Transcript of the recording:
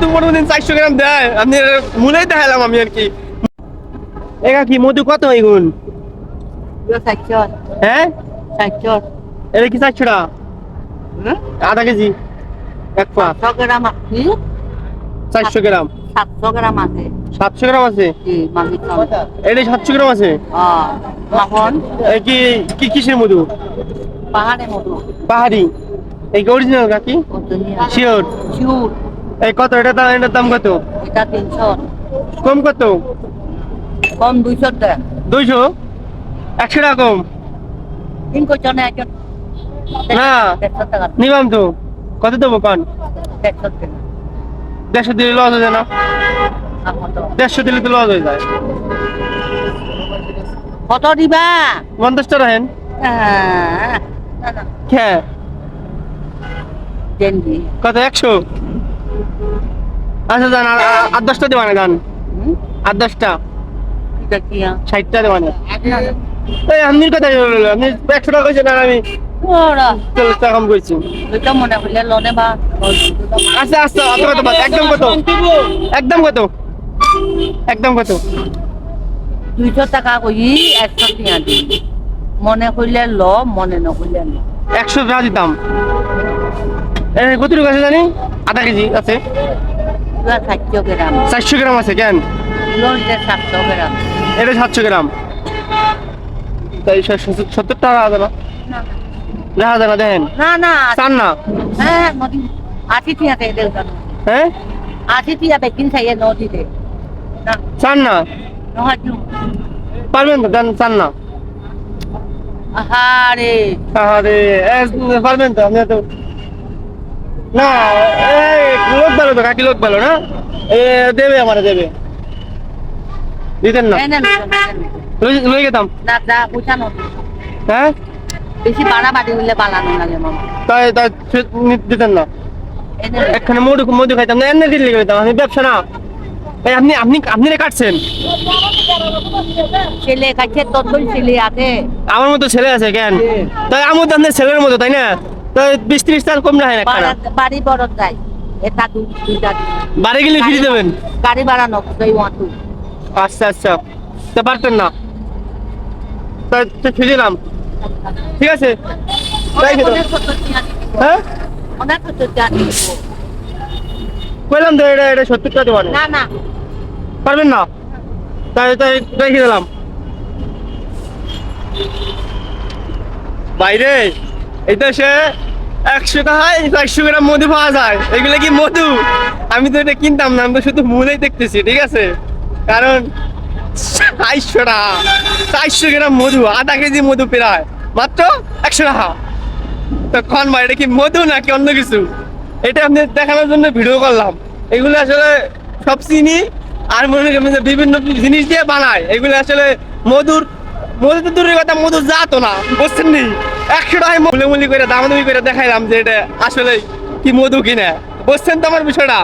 মধু কোনোদিন 400 গ্রাম দেয়? আপনি মূলেই দেখালাম আমি আর কি। একা কি মধু কত এগুন? হ্যাঁ এটা কি 400 টাকা? আধা কেজি এক পা 400 গ্রাম 700 গ্রাম আছে 700 গ্রাম আছে এটা 700 গ্রাম আছে। এই কি কি কিসের মধু? পাহাড়ি এই অরিজিনাল কাকি শিওর এই কত এটার দাম কত? এটা 300 কম কত? কম 200 টাকা 200 100 টাকা কম 300 জনে একজন না 150 টাকা নিবাম তো কত দেবো কান? 150 টাকা 150 দিলে লস হয়ে যায় না? 150 দিলে তো লস হয়ে যায়। কত দিবা 50 টাকা হেন হ্যাঁ দেনবি কত 100? আচ্ছা জান আর 10টা দেওয়া না জান আর 10টা এটা কি 60টা দেওয়া না এই আপনি কথা বললেন আপনি 100 টাকা কইছেন আর আমি ওরা 40 টাকা কম কইছি। এটা মনে হইলে লনে বা আচ্ছা আচ্ছা আপনি কত বাদ একদম কত? একদম কত? একদম কত? 200 টাকা কই 100 টাকা দি মনে হইলে ল মনে ন হইলে না 100 টাকা দিতাম। এই কত টাকা আছে জানি? আধা কেজি আছে 400 গ্রাম 400 গ্রাম আছে কেন? লনে 700 গ্রাম এটা 700 গ্রাম তাই 70 টাকা আছে না? দেখা যায় না দেখেন না না চান না? হ্যাঁ নদী 80 টাকা দে দেল হ্যাঁ 80 টাকা বেকিং খাইয়ে নদী দে না চান না? নহয় দিও পারবেন তো দেন চান না? আহারে আরে পারবেন তো আপনি তো না এই লোক ভালো তো কাকি লোক ভালো না এ দেবে আমারে দেবে দিতেন না এনে লই গেতাম না যা পয়সা নদী হ্যাঁ বেশি বাড়াবাড়ি হইলে বালানো লাগে মামা তাই তাই দিতেন না এনে একখানে মধু মধু খাইতাম না এনে দিলে খাইতাম আমি ব্যবসা না এই আপনি আপনি আপনি কাটছেন ছেলে কাছে তোর ছেলে আছে আমার মতো ছেলে আছে কেন তাই আমার তো আপনার ছেলের মতো তাই না তাই 20-30 টাকা কম রাখেন একটা বাড়ি বড় যাই এটা দুইটা বাড়ি গেলে ফ্রি দেবেন গাড়ি ভাড়া নো তুই ওয়ান্ট টু আচ্ছা আচ্ছা তা পারতেন না তাই তো ফ্রি দিলাম ঠিক আছে তাই খেতে হ্যাঁ অনেক কিছু জানি কইলাম তো এটা 70 টাকা দেওয়া না না পারবেন না তাই তাই রেখে দিলাম বাইরে এই দেশে 100 টাকায় 400 গ্রাম মধু পাওয়া যায় এগুলো কি মধু? আমি তো এটা কিনতাম না আমি তো শুধু মূলেই দেখতেছি ঠিক আছে কারণ 400 টাকা 400 গ্রাম মধু আধা কেজি মধু প্রায় মাত্র 100 টাকা তো কোন ভাই এটা কি মধু নাকি অন্য কিছু? এটা আপনি দেখানোর জন্য ভিডিও করলাম এগুলো আসলে সব চিনি আর মনে করেন যে বিভিন্ন জিনিস দিয়ে বানায় এগুলো আসলে মধুর মধু তো দূরের কথা মধু জাতো না বুঝছেন নি 100 টাকায় মুলি করে দামাদামি করে দেখাইলাম যে এটা আসলে কি মধু কিনা বুঝছেন তো আমার বিষয়টা।